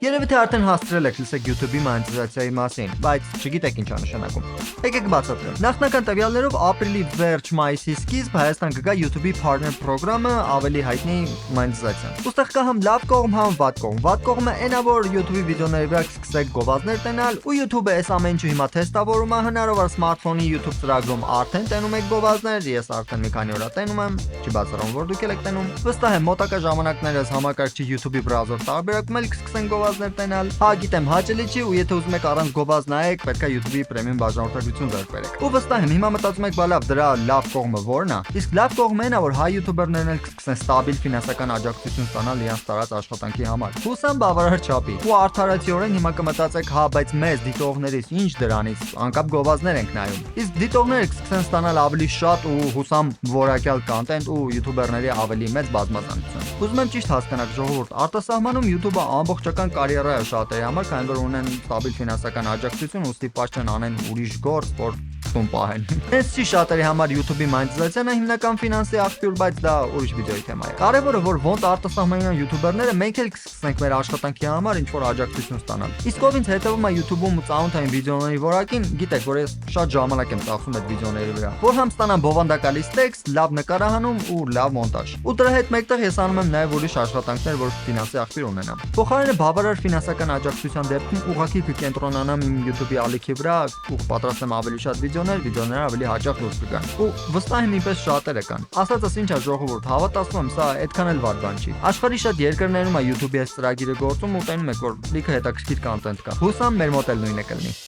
Երևի թե արդեն հաստրել եք լսեք YouTube-ի մոնետիզացիայի մասին, բայց չգիտեք ինչ է նշանակում։ Եկեք բացատրեմ։ Նախնական տվյալներով ապրիլի վերջ մայիսի սկիզբ Հայաստան կգա YouTube-ի Partner Program-ը, ավելի հայտնի մոնետիզացիան։ Ոստեղ կա համ լավ կողմ, համ վատ կողմ։ Վատ կողմը այն է, որ YouTube-ի վիդեոների վրա կսկսեք գովազդներ տենալ, ու YouTube-ը այս ամեն ինչը հիմա թեստավորում է, հնարավոր սմարթֆոնի YouTube ծրագրում արդեն տենում եք գովազդներ, ես արդեն մի քանի օր տենում եմ, չի բացառում որ դուք եք տենում։ Վստահ եմ մոտակա ժամանակներս համակարգչի YouTube-ի բրաուզեր տարբերակում էլ կսկսեն գովազդներ տենալ։ Հա գիտեմ, հաճելի չի ու եթե ուզում եք առանց գովազդ նայեք, պետք է YouTube-ի պրեմիում բաժանորդագրություն ձեռք բերեք։ Ու վստահ եմ հիմա մտածում եք, բալավ դրա լավ կողմը ո՞րն է։ Իսկ լավ կողմն այն է, որ հայ յութուբերներն էլ կսկսեն ստաբիլ ֆինանսական աջակցություն ստանալ իրենց տարած աշխատանքի համար։ Հուսամ բավարար չափի։ Ու արդարացիորեն հիմա կմտածեք, հա, բայց մեզ դիտողներից ինչ դրանից, անկապ գովազդներ ենք նայում։ Իսկ դիտողները կսկսեն ստանալ ավելի շատ ու հուսամ որակյալ կոնտենտ ու յութուբերների ավելի մեծ բազմազանություն։ Ուզում եմ ճիշտ հասկանաք ժողովուրդ, արտասահմանում YouTube-ը ամբողջական կարիերա է շատերի համար, քանի որ ունեն ստաբիլ ֆինանսական աջակցություն ու ստիպված չեն անեն ուրիշ գործ, որ տուն պահեն։ Հենց չի շատերի համար YouTube-ի մոնետիզացիան է հիմնական ֆինանսի աղբյուր, բայց դա ուրիշ վիդեոյի թեմա է։ Կարևորը որ ոնց արտասահմանյան յութուբերները մենք էլ կսկսենք մեր աշխատանքի համար ինչ-որ աջակցություն ստանալ։ Իսկ ով ինձ հետևում է YouTube-ում ու ծանոթային վիդեոների որակին, գիտեք, որ ես շատ ժամանակ եմ ծախսում այդ վիդեոների վրա, որ համ ստանամ բովանդակալից տեքստ, լավ նկարահանում ու լավ մոնտաժ։ Ու դրա հետ մեկտեղ ես անում եմ նաև ուրիշ աշխատանքներ, որ ֆինանսի աղբյուր ունենամ։ Փոխարենը բավարար ֆինանսական աջակցության դեպքում ուղղակի կկենտրոնանամ իմ YouTube-ի ալիքի վրա ու պատրաստեմ ավելի շատ վիդեոներ ավելի հաճախ դուրս կգան։ Ու վստահ եմ ինպես շատերը կան։ Ասածս ինչ է ժողովուրդ, հավատացնում եմ, սա այդքան էլ վատ բան չի։ Աշխարհի շատ երկրներում է YouTube-ի այս ծրագիրը գործում ու տենում եք, որ լիքը հետաքրքիր կոնտենտ կա։ Հուսամ մեր մոտ էլ նույնը կլինի։